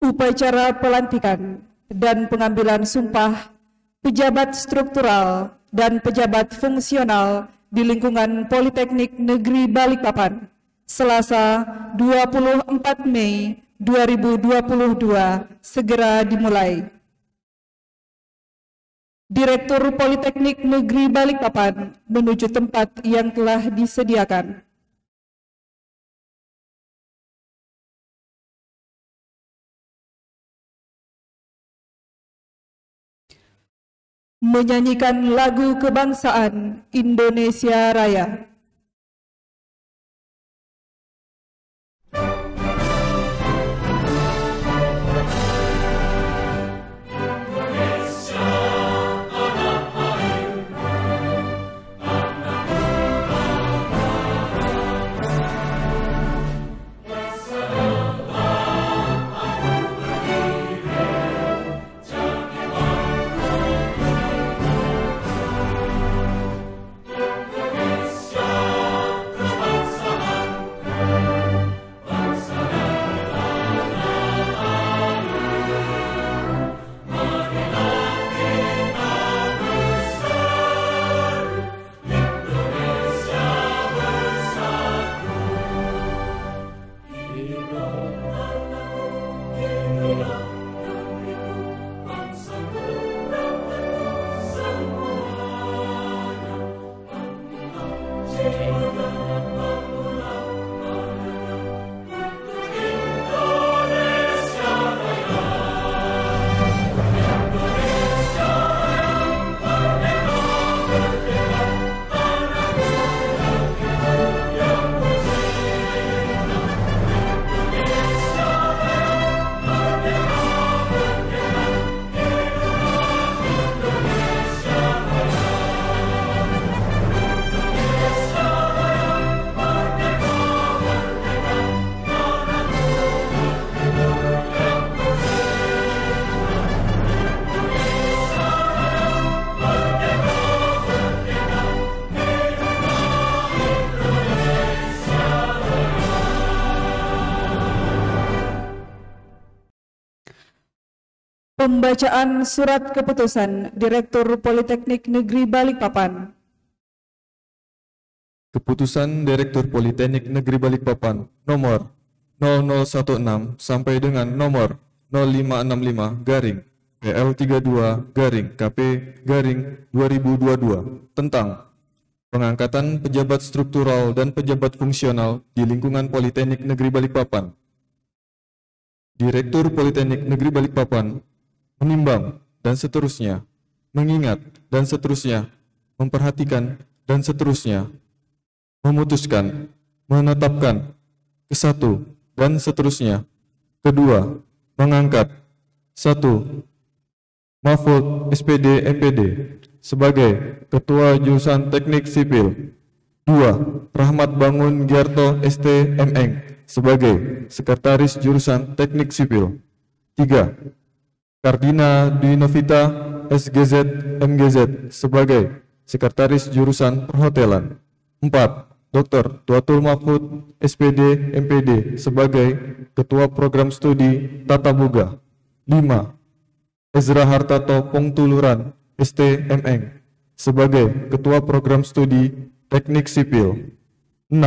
Upacara pelantikan dan pengambilan sumpah pejabat struktural dan pejabat fungsional di lingkungan Politeknik Negeri Balikpapan, Selasa 24 Mei 2022 segera dimulai. Direktur Politeknik Negeri Balikpapan menuju tempat yang telah disediakan. Menyanyikan lagu kebangsaan Indonesia Raya. Pembacaan surat keputusan Direktur Politeknik Negeri Balikpapan. Keputusan Direktur Politeknik Negeri Balikpapan nomor 0016 sampai dengan nomor 0565-PL32-KP-2022 tentang pengangkatan pejabat struktural dan pejabat fungsional di lingkungan Politeknik Negeri Balikpapan. Direktur Politeknik Negeri Balikpapan menimbang dan seterusnya, mengingat dan seterusnya, memperhatikan dan seterusnya, memutuskan, menetapkan, ke-1 dan seterusnya. Kedua, mengangkat 1. Mahfud SPD MPD sebagai Ketua Jurusan Teknik Sipil. 2. Rahmat Bangun Giarto ST MN sebagai Sekretaris Jurusan Teknik Sipil. 3. Kardina Dwi Novita SGZ MGZ sebagai Sekretaris Jurusan Perhotelan. 4. Dr. Tuatul Mahfud SPD MPD sebagai Ketua Program Studi Tata Boga. 5. Ezra Hartato Pongtuluran STMN sebagai Ketua Program Studi Teknik Sipil. 6.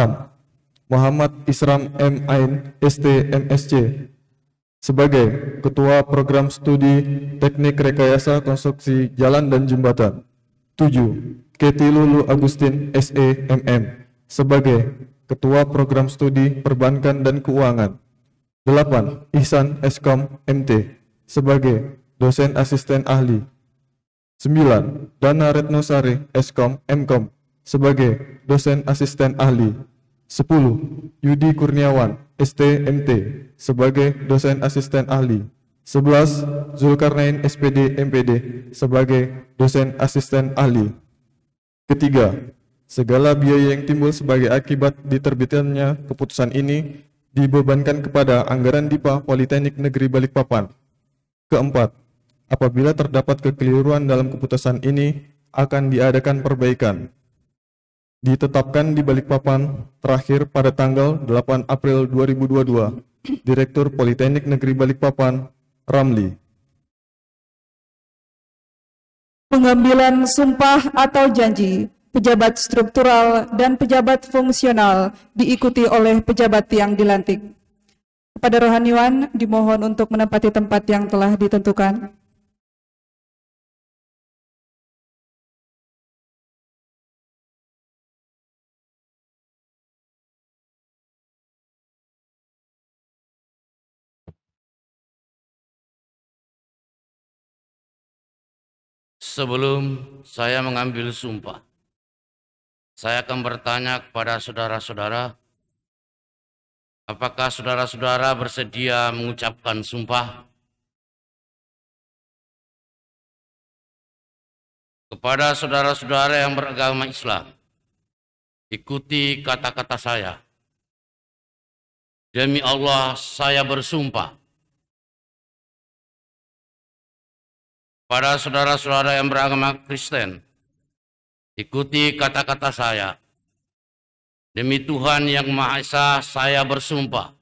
Muhammad Isram M. Ain STMSC sebagai Ketua Program Studi Teknik Rekayasa Konstruksi Jalan dan Jembatan. 7. Keti Lulu Agustin SEMM sebagai Ketua Program Studi Perbankan dan Keuangan. 8. Ihsan Eskom MT sebagai Dosen Asisten Ahli. 9. Dana Retnosari Eskom Mkom sebagai Dosen Asisten Ahli. 10. Yudi Kurniawan STMT sebagai Dosen Asisten Ahli. 11. Zulkarnain SPD MPD sebagai Dosen Asisten Ahli. Ketiga, segala biaya yang timbul sebagai akibat diterbitannya keputusan ini dibebankan kepada anggaran DIPA Politeknik Negeri Balikpapan. Keempat, apabila terdapat kekeliruan dalam keputusan ini akan diadakan perbaikan. Ditetapkan di Balikpapan terakhir pada tanggal 8 April 2022 Direktur Politeknik Negeri Balikpapan, Ramli. Pengambilan sumpah atau janji pejabat struktural dan pejabat fungsional diikuti oleh pejabat yang dilantik. Kepada rohaniwan dimohon untuk menempati tempat yang telah ditentukan. Sebelum saya mengambil sumpah, saya akan bertanya kepada saudara-saudara, apakah saudara-saudara bersedia mengucapkan sumpah? Kepada saudara-saudara yang beragama Islam, ikuti kata-kata saya. Demi Allah, saya bersumpah. Pada saudara-saudara yang beragama Kristen, ikuti kata-kata saya. Demi Tuhan yang Maha Esa, saya bersumpah.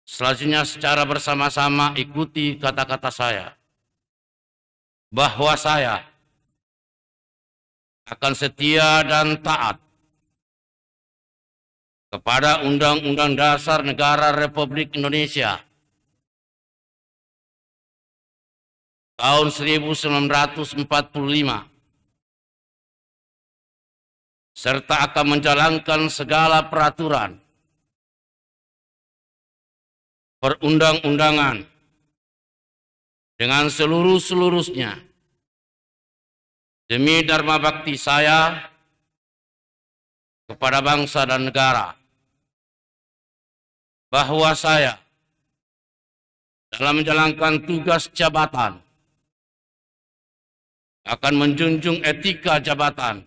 Selanjutnya secara bersama-sama ikuti kata-kata saya. Bahwa saya akan setia dan taat kepada Undang-Undang Dasar Negara Republik Indonesia tahun 1945 serta akan menjalankan segala peraturan perundang-undangan dengan seluruh-seluruhnya demi dharma bakti saya kepada bangsa dan negara, bahwa saya dalam menjalankan tugas jabatan akan menjunjung etika jabatan,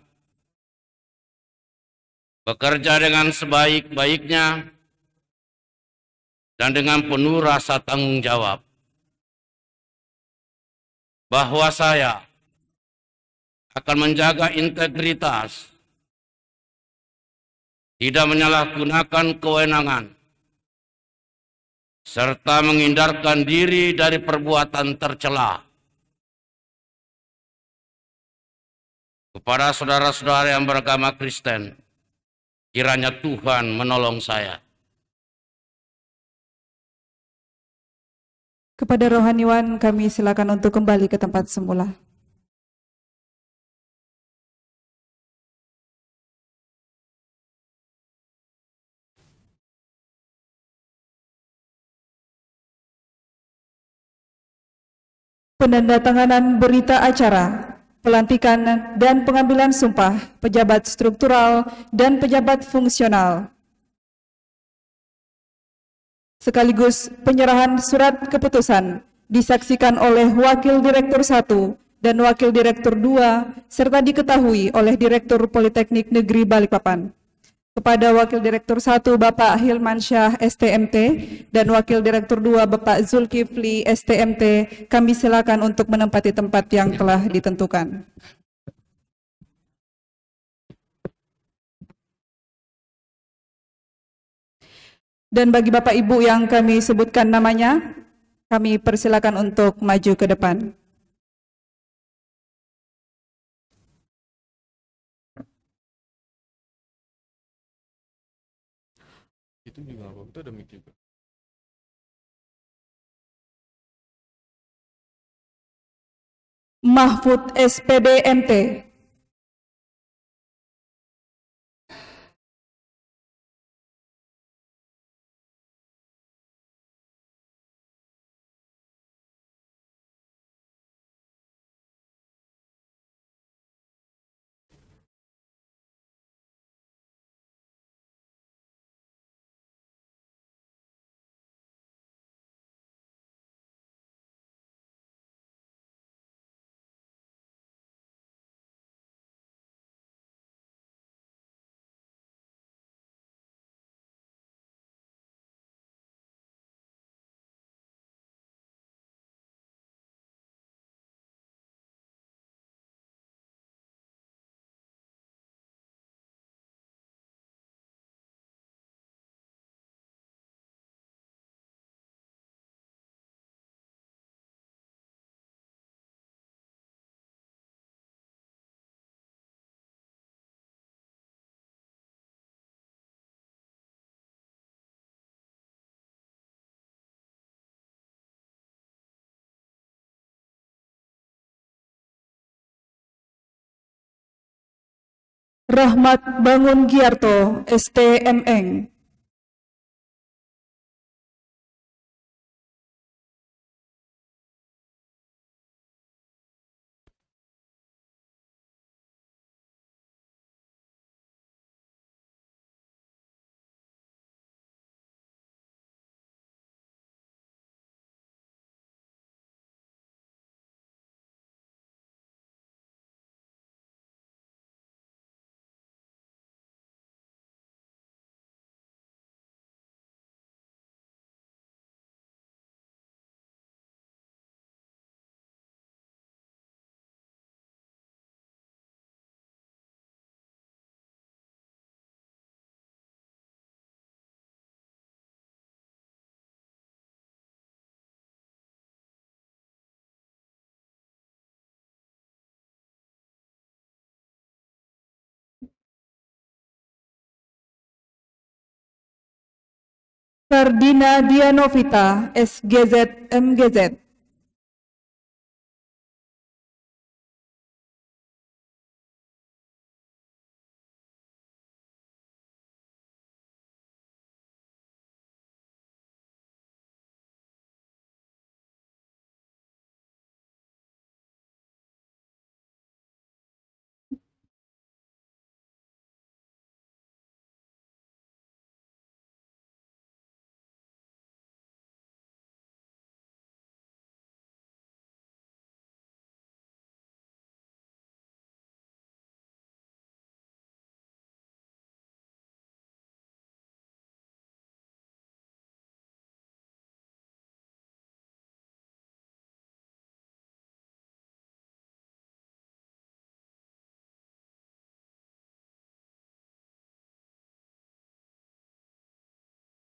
bekerja dengan sebaik-baiknya dan dengan penuh rasa tanggung jawab, bahwa saya akan menjaga integritas, tidak menyalahgunakan kewenangan, serta menghindarkan diri dari perbuatan tercela. Kepada saudara-saudara yang beragama Kristen, kiranya Tuhan menolong saya. Kepada rohaniwan kami silakan untuk kembali ke tempat semula. Penandatanganan berita acara pelantikan dan pengambilan sumpah pejabat struktural dan pejabat fungsional, sekaligus penyerahan surat keputusan disaksikan oleh Wakil Direktur 1 dan Wakil Direktur 2 serta diketahui oleh Direktur Politeknik Negeri Balikpapan. Kepada Wakil Direktur 1 Bapak Hilmansyah STMT dan Wakil Direktur 2 Bapak Zulkifli STMT, kami silakan untuk menempati tempat yang telah ditentukan. Dan bagi Bapak Ibu yang kami sebutkan namanya, kami persilakan untuk maju ke depan. Itu juga apa? Itu ada mic juga. Mahfud SPD MT. Rahmat Bangun Giarto, STMN. Ferdina Dianovita, SGZ MGZ.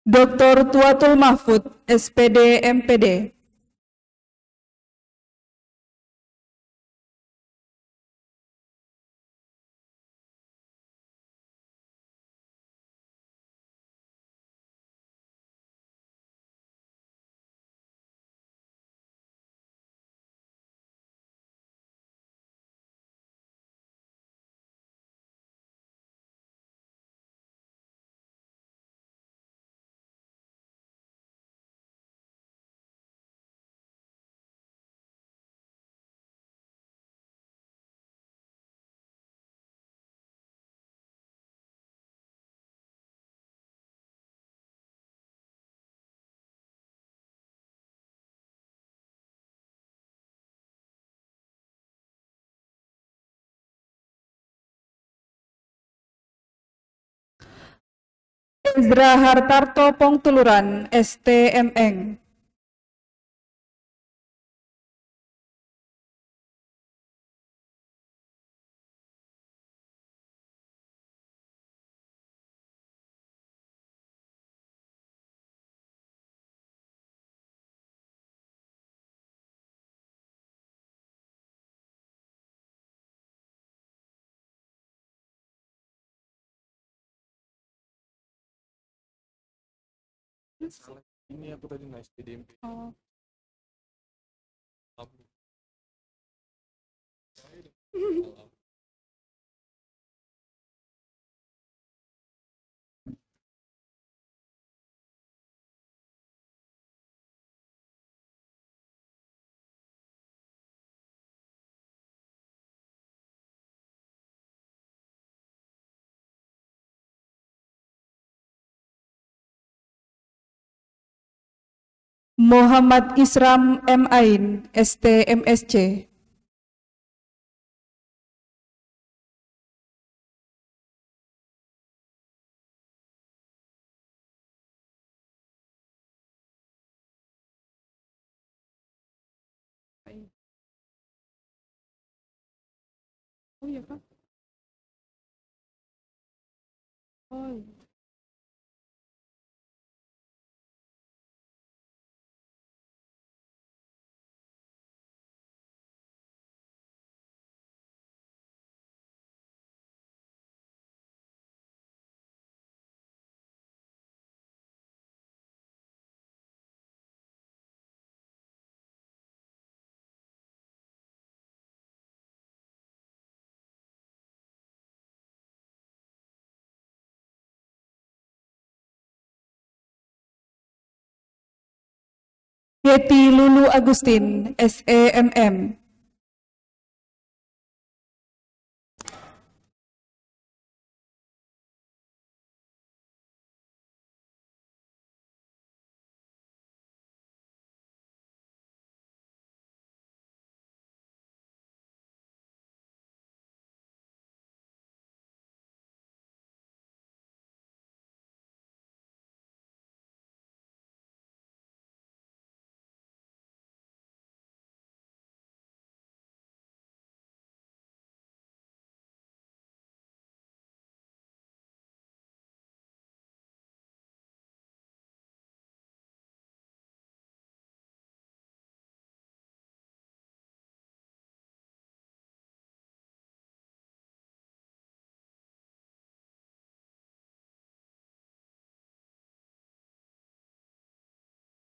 Dr. Tuatul Mahfud, SPD MPD. Ezra Hartarto Pongtuluran, STMN. Ini aku tadi naik PDMP. Oh. Muhammad Isram M. Ain, STMSC. Oh iya Kak. Oh iya. Yeti Lulu Agustin, SEMM.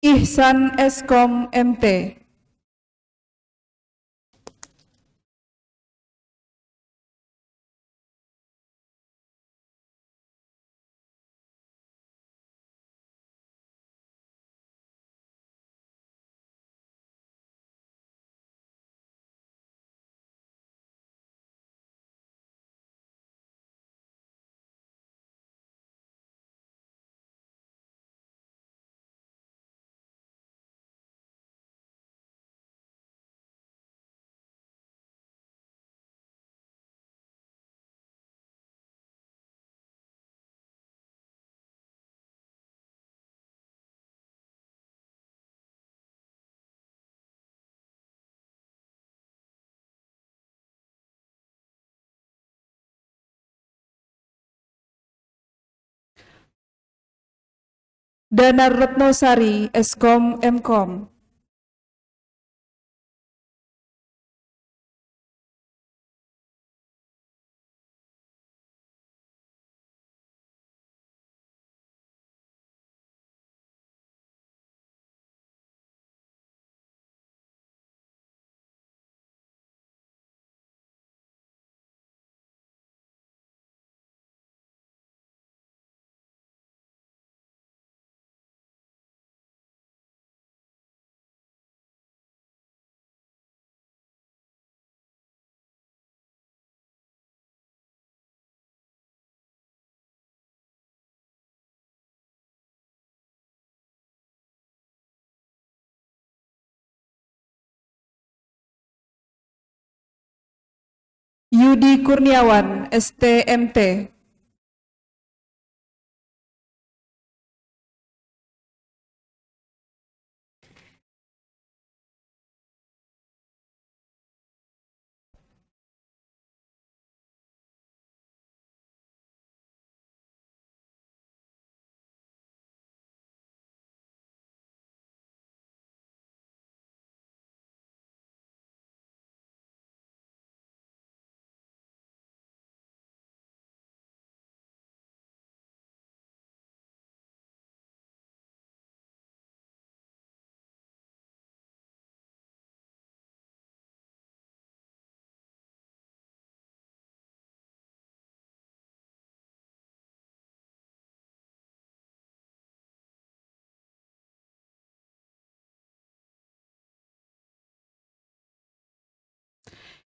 Ihsan Eskom MT. Danar Retnosari, Eskom Mkom. Yudi Kurniawan, STMT.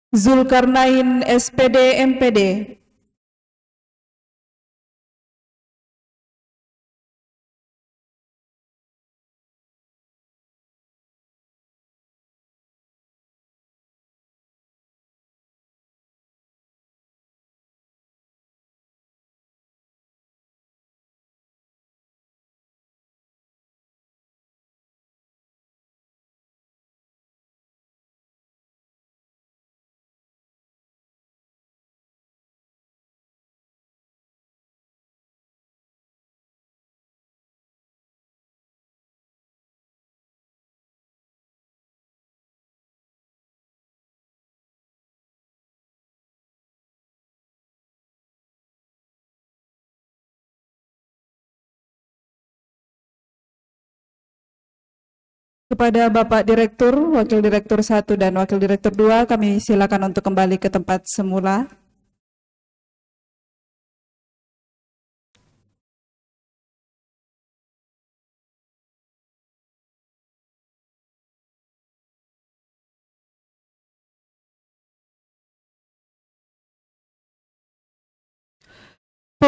Zulkarnain, SPD MPD. Kepada Bapak Direktur, Wakil Direktur 1 dan Wakil Direktur 2, kami silakan untuk kembali ke tempat semula.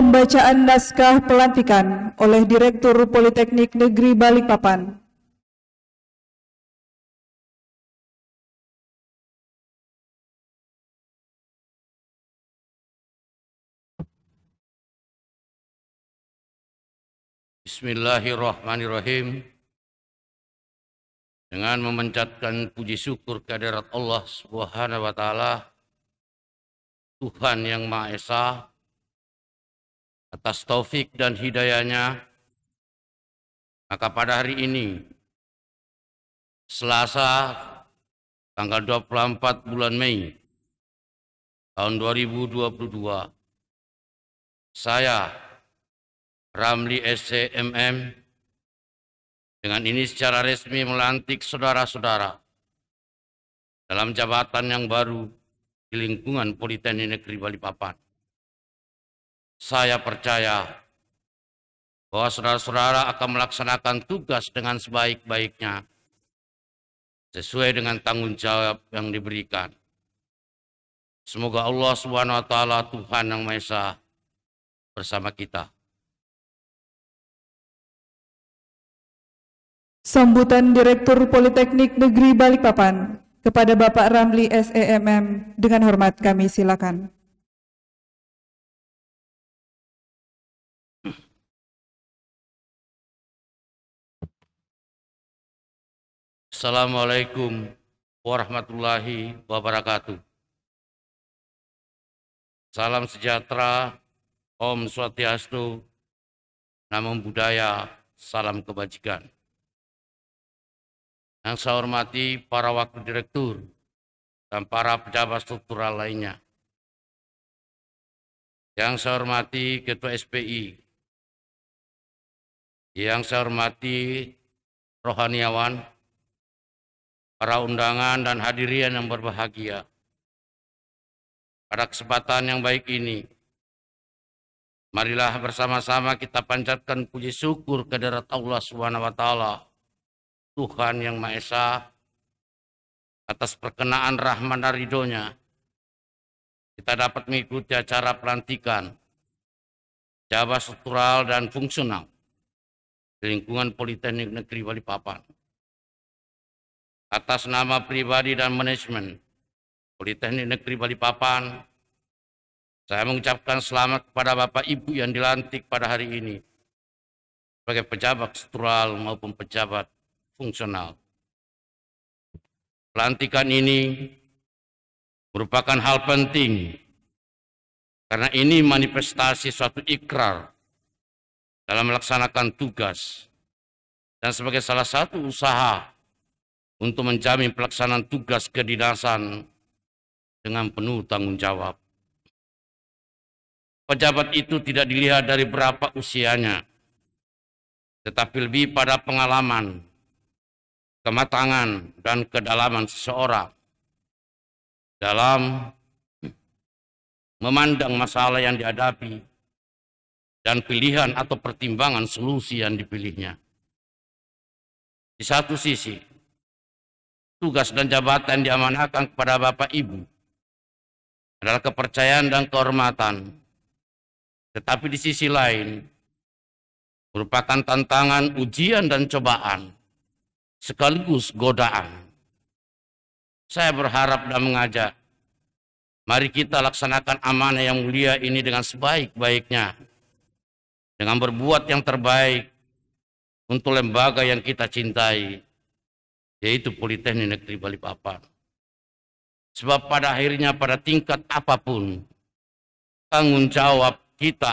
pembacaan naskah pelantikan oleh Direktur Politeknik Negeri Balikpapan. Bismillahirrahmanirrahim. Dengan memanjatkan puji syukur kehadirat Allah Subhanahu wa taala, Tuhan yang Maha Esa, atas taufik dan hidayahnya, maka pada hari ini, Selasa, tanggal 24 bulan Mei, tahun 2022, saya, Ramli SCMM, dengan ini secara resmi melantik saudara-saudara dalam jabatan yang baru di lingkungan Politeknik Negeri Balikpapan. Saya percaya bahwa saudara-saudara akan melaksanakan tugas dengan sebaik-baiknya sesuai dengan tanggung jawab yang diberikan. Semoga Allah Subhanahu wa taala, Tuhan yang Maha Esa, bersama kita. Sambutan Direktur Politeknik Negeri Balikpapan kepada Bapak Ramli SEMM dengan hormat kami silakan. Assalamualaikum warahmatullahi wabarakatuh. Salam sejahtera, Om Swastiastu, Namo Buddhaya, salam kebajikan. Yang saya hormati para wakil direktur dan para pejabat struktural lainnya. Yang saya hormati Ketua SPI. Yang saya hormati rohaniawan, para undangan dan hadirin yang berbahagia. Pada kesempatan yang baik ini, marilah bersama-sama kita panjatkan puji syukur kehadirat Allah Subhanahu wa taala, Tuhan yang Maha Esa, atas perkenaan rahmat dan ridho-Nya. Kita dapat mengikuti acara pelantikan jabat struktural dan fungsional di lingkungan Politeknik Negeri Balikpapan. Atas nama pribadi dan manajemen Politeknik Negeri Balikpapan, saya mengucapkan selamat kepada Bapak Ibu yang dilantik pada hari ini sebagai pejabat struktural maupun pejabat fungsional. Pelantikan ini merupakan hal penting karena ini manifestasi suatu ikrar dalam melaksanakan tugas dan sebagai salah satu usaha untuk menjamin pelaksanaan tugas kedinasan dengan penuh tanggung jawab. Pejabat itu tidak dilihat dari berapa usianya, tetapi lebih pada pengalaman, kematangan, dan kedalaman seseorang dalam memandang masalah yang dihadapi dan pilihan atau pertimbangan solusi yang dipilihnya. Di satu sisi, tugas dan jabatan diamanahkan kepada Bapak Ibu adalah kepercayaan dan kehormatan. Tetapi di sisi lain, merupakan tantangan, ujian, dan cobaan, sekaligus godaan. Saya berharap dan mengajak, mari kita laksanakan amanah yang mulia ini dengan sebaik-baiknya, dengan berbuat yang terbaik untuk lembaga yang kita cintai, yaitu Politeknik Negeri Balikpapan. Sebab pada akhirnya pada tingkat apapun, tanggung jawab kita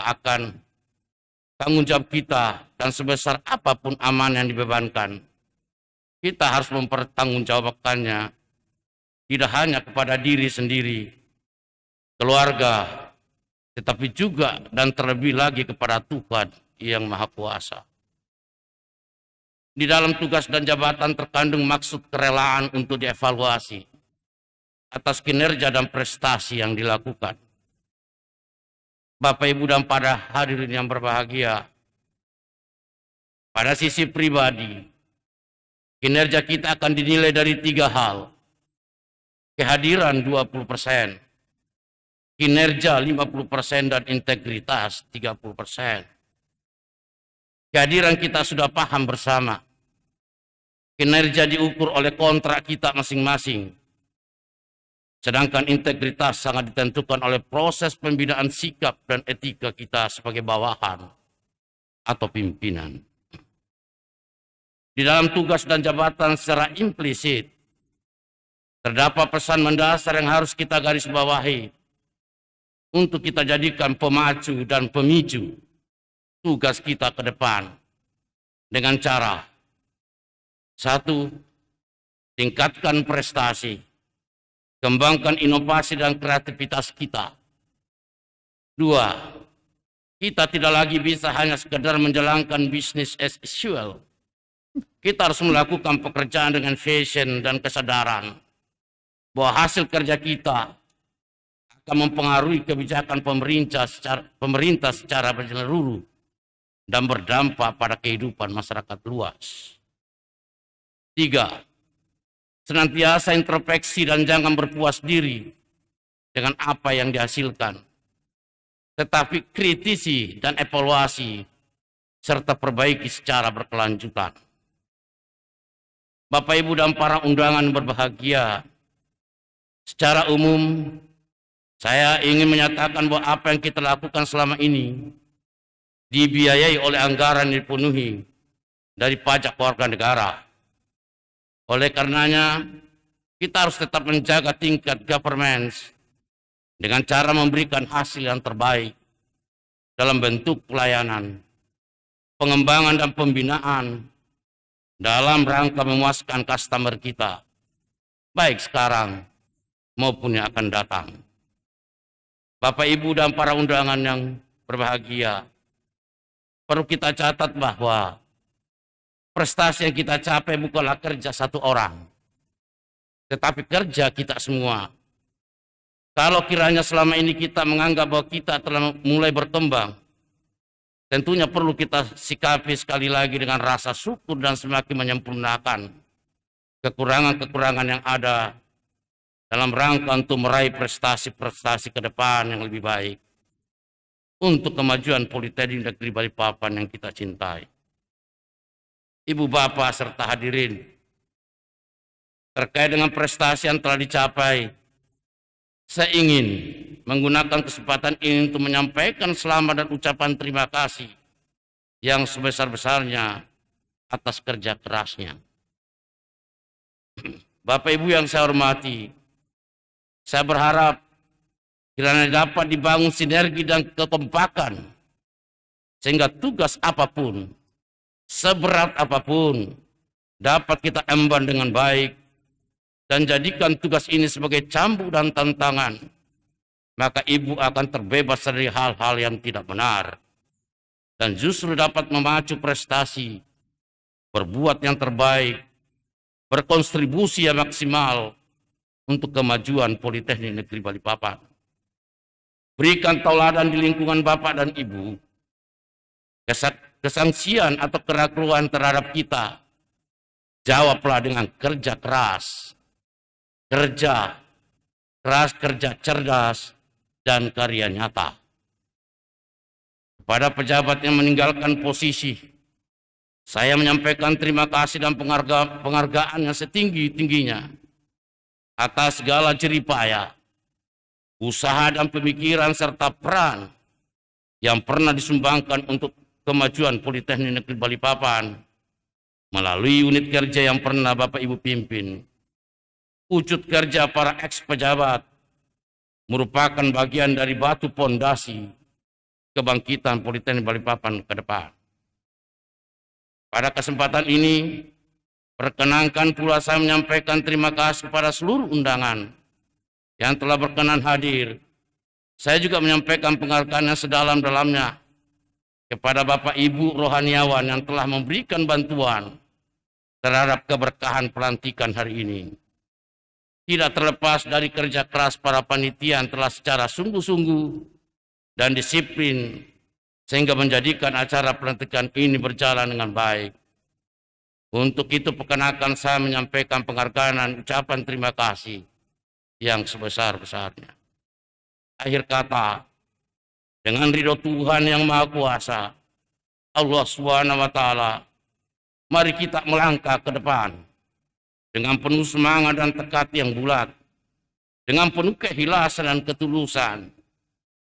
dan sebesar apapun amanah yang dibebankan, kita harus mempertanggungjawabkannya tidak hanya kepada diri sendiri, keluarga, tetapi juga dan terlebih lagi kepada Tuhan yang Maha Kuasa. Di dalam tugas dan jabatan terkandung maksud kerelaan untuk dievaluasi atas kinerja dan prestasi yang dilakukan. Bapak, Ibu, dan para hadirin yang berbahagia, pada sisi pribadi, kinerja kita akan dinilai dari 3 hal. Kehadiran 20%, kinerja 50% dan integritas 30%. Kehadiran kita sudah paham bersama. Kinerja diukur oleh kontrak kita masing-masing. Sedangkan integritas sangat ditentukan oleh proses pembinaan sikap dan etika kita sebagai bawahan atau pimpinan. Di dalam tugas dan jabatan secara implisit, terdapat pesan mendasar yang harus kita garis bawahi untuk kita jadikan pemacu dan pemicu tugas kita ke depan dengan cara: 1. Tingkatkan prestasi, kembangkan inovasi dan kreativitas kita. 2. Kita tidak lagi bisa hanya sekedar menjalankan bisnis as usual. Kita harus melakukan pekerjaan dengan vision dan kesadaran bahwa hasil kerja kita akan mempengaruhi kebijakan pemerintah secara menyeluruh dan berdampak pada kehidupan masyarakat luas. 3. Senantiasa introspeksi dan jangan berpuas diri dengan apa yang dihasilkan, tetapi kritisi dan evaluasi serta perbaiki secara berkelanjutan. Bapak, Ibu, dan para undangan berbahagia, secara umum saya ingin menyatakan bahwa apa yang kita lakukan selama ini dibiayai oleh anggaran yang dipenuhi dari pajak warga negara. Oleh karenanya, kita harus tetap menjaga tingkat governance dengan cara memberikan hasil yang terbaik dalam bentuk pelayanan, pengembangan dan pembinaan dalam rangka memuaskan customer kita, baik sekarang maupun yang akan datang. Bapak, Ibu, dan para undangan yang berbahagia, perlu kita catat bahwa prestasi yang kita capai bukanlah kerja satu orang, tetapi kerja kita semua. Kalau kiranya selama ini kita menganggap bahwa kita telah mulai berkembang, tentunya perlu kita sikapi sekali lagi dengan rasa syukur dan semakin menyempurnakan kekurangan-kekurangan yang ada dalam rangka untuk meraih prestasi-prestasi ke depan yang lebih baik untuk kemajuan Politeknik Negeri Balikpapan yang kita cintai. Ibu, Bapak, serta hadirin, terkait dengan prestasi yang telah dicapai, saya ingin menggunakan kesempatan ini untuk menyampaikan selamat dan ucapan terima kasih yang sebesar-besarnya atas kerja kerasnya. Bapak, Ibu yang saya hormati, saya berharap kiranya dapat dibangun sinergi dan kekompakan sehingga tugas apapun, seberat apapun, dapat kita emban dengan baik dan jadikan tugas ini sebagai cambuk dan tantangan. Maka Ibu akan terbebas dari hal-hal yang tidak benar dan justru dapat memacu prestasi, berbuat yang terbaik, berkontribusi yang maksimal untuk kemajuan Politeknik Negeri Balikpapan. Berikan tauladan di lingkungan Bapak dan Ibu. Kesangsian atau keraguan terhadap kita, jawablah dengan kerja keras, kerja cerdas, dan karya nyata. Kepada pejabat yang meninggalkan posisi, saya menyampaikan terima kasih dan penghargaan yang setinggi-tingginya atas segala jeripaya, usaha dan pemikiran serta peran yang pernah disumbangkan untuk kemajuan Politeknik Negeri Balikpapan melalui unit kerja yang pernah Bapak Ibu pimpin. Wujud kerja para ex-pejabat merupakan bagian dari batu pondasi kebangkitan Politeknik Balikpapan ke depan. Pada kesempatan ini, perkenankan pula saya menyampaikan terima kasih kepada seluruh undangan yang telah berkenan hadir. Saya juga menyampaikan penghargaan yang sedalam-dalamnya kepada Bapak Ibu rohaniawan yang telah memberikan bantuan terhadap keberkahan pelantikan hari ini. Tidak terlepas dari kerja keras para panitia yang telah secara sungguh-sungguh dan disiplin sehingga menjadikan acara pelantikan ini berjalan dengan baik. Untuk itu perkenakan saya menyampaikan penghargaan dan ucapan terima kasih yang sebesar-besarnya. Akhir kata, dengan ridho Tuhan yang Maha Kuasa, Allah Subhanahu wa Ta'ala, mari kita melangkah ke depan dengan penuh semangat dan tekad yang bulat, dengan penuh keikhlasan dan ketulusan,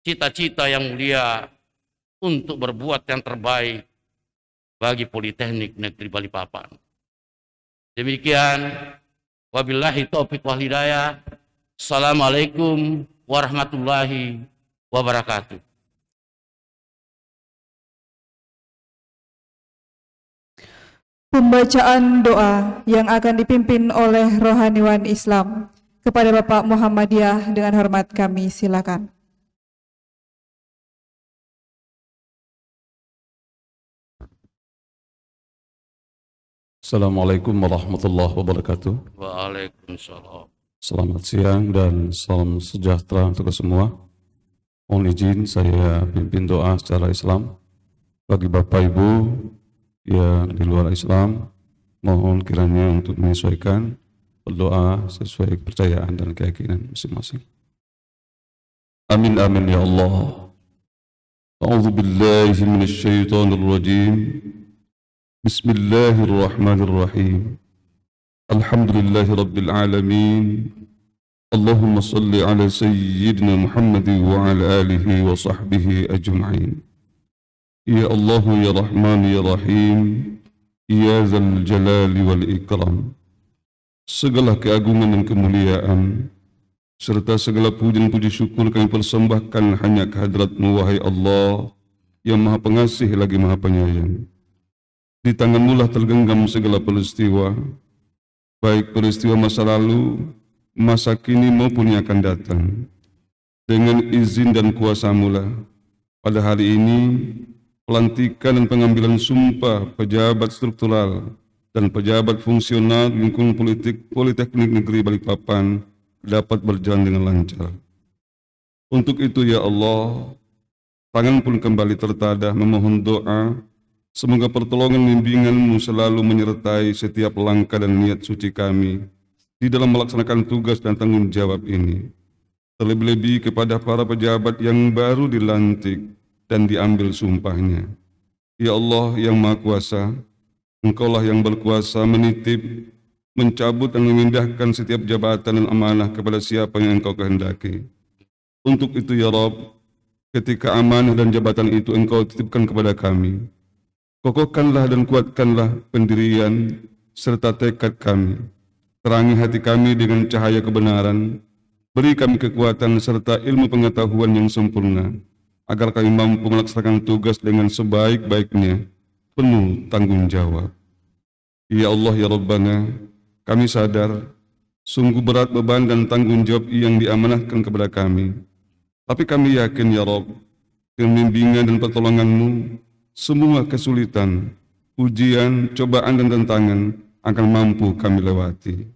cita-cita yang mulia untuk berbuat yang terbaik bagi Politeknik Negeri Balikpapan. Demikian, wabillahi taufiq wal hidayah. Assalamualaikum warahmatullahi wabarakatuh. Pembacaan doa yang akan dipimpin oleh Rohaniwan Islam kepada Bapak Muhammadiyah dengan hormat kami silakan. Assalamualaikum warahmatullahi wabarakatuh. Waalaikumsalam. Selamat siang dan salam sejahtera untuk semua. Mohon izin saya pimpin doa secara Islam bagi Bapak Ibu yang di luar Islam. Mohon kiranya untuk menyesuaikan berdoa sesuai kepercayaan dan keyakinan masing-masing. Amin amin ya Allah. A'udzu billahi minasyaitonir rajim. Bismillahirrahmanirrahim. Alhamdulillahi rabbil alamin. Allahumma salli ala sayyidina Muhammad wa ala alihi wa sahbihi ajma'in. Ya Allah ya Rahman ya Rahim, ya Dzal Jalali wal Ikram. Segala keagungan dan kemuliaan serta segala puji dan puji syukur kami persembahkan hanya kehadrat-Mu wahai Allah yang Maha Pengasih lagi Maha Penyayang. Di tangan-Mu lah tergenggam segala peristiwa, baik peristiwa masa lalu, masa kini maupun yang akan datang. Dengan izin dan kuasa-Mu lah, pada hari ini, pelantikan dan pengambilan sumpah pejabat struktural dan pejabat fungsional lingkungan Politeknik Negeri Balikpapan dapat berjalan dengan lancar. Untuk itu ya Allah, tangan pun kembali tertadah memohon doa. Semoga pertolongan bimbingan-Mu selalu menyertai setiap langkah dan niat suci kami di dalam melaksanakan tugas dan tanggung jawab ini. Terlebih-lebih kepada para pejabat yang baru dilantik dan diambil sumpahnya. Ya Allah yang Maha Kuasa, Engkaulah yang berkuasa menitip, mencabut dan memindahkan setiap jabatan dan amanah kepada siapa yang Engkau kehendaki. Untuk itu ya Rabb, ketika amanah dan jabatan itu Engkau titipkan kepada kami, kokohkanlah dan kuatkanlah pendirian serta tekad kami. Terangi hati kami dengan cahaya kebenaran. Beri kami kekuatan serta ilmu pengetahuan yang sempurna, agar kami mampu melaksanakan tugas dengan sebaik-baiknya, penuh tanggung jawab. Ya Allah ya Rabbana, kami sadar sungguh berat beban dan tanggung jawab yang diamanahkan kepada kami. Tapi kami yakin ya Rabb, dengan bimbingan dan pertolongan-Mu, semua kesulitan, ujian, cobaan dan tantangan akan mampu kami lewati.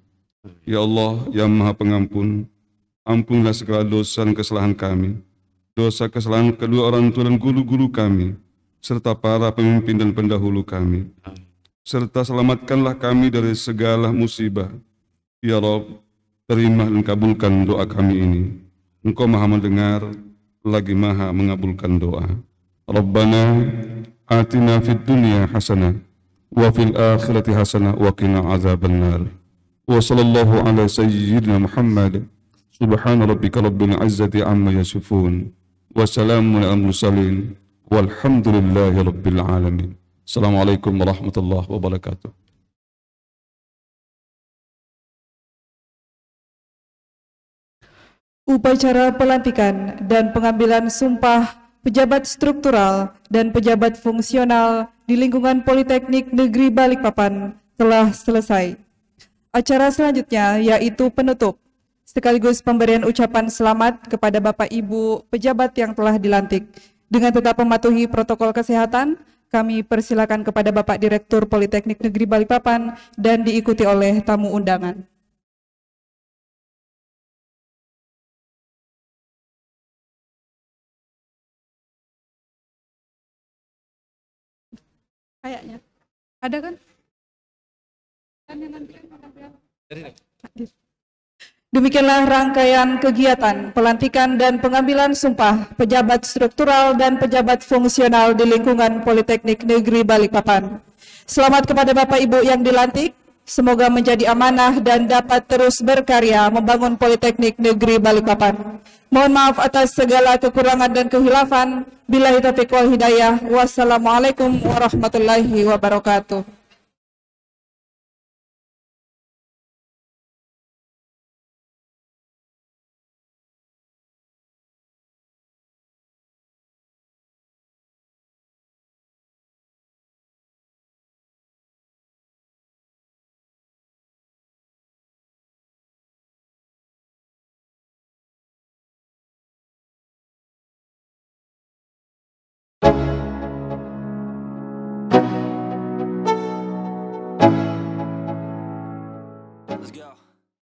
Ya Allah yang Maha Pengampun, ampunlah segala dosa dan kesalahan kami, dosa kesalahan kedua orang tua dan guru-guru kami, serta para pemimpin dan pendahulu kami. Serta selamatkanlah kami dari segala musibah. Ya Rabb, terima dan kabulkan doa kami ini. Engkau Maha mendengar, lagi Maha mengabulkan doa. Rabbana atina fid dunya hasanah wa fil akhirati hasanah wa qina azabannar. Wa sallallahu ala sayyidina Muhammad. Subhana rabbika rabbil izzati amma yasifun. Wa salamun alal mursalin. Walhamdulillahi rabbil alamin. Assalamualaikum warahmatullahi wabarakatuh. Upacara pelantikan dan pengambilan sumpah pejabat struktural dan pejabat fungsional di lingkungan Politeknik Negeri Balikpapan telah selesai. Acara selanjutnya yaitu penutup, sekaligus pemberian ucapan selamat kepada Bapak Ibu pejabat yang telah dilantik. Dengan tetap mematuhi protokol kesehatan, kami persilakan kepada Bapak Direktur Politeknik Negeri Balikpapan dan diikuti oleh tamu undangan. Kayaknya ada kan? Kan yang nanti kan hadir. Demikianlah rangkaian kegiatan pelantikan dan pengambilan sumpah pejabat struktural dan pejabat fungsional di lingkungan Politeknik Negeri Balikpapan. Selamat kepada Bapak Ibu yang dilantik. Semoga menjadi amanah dan dapat terus berkarya membangun Politeknik Negeri Balikpapan. Mohon maaf atas segala kekurangan dan kehilafan. Billahi taufiq wal hidayah. Wassalamualaikum warahmatullahi wabarakatuh.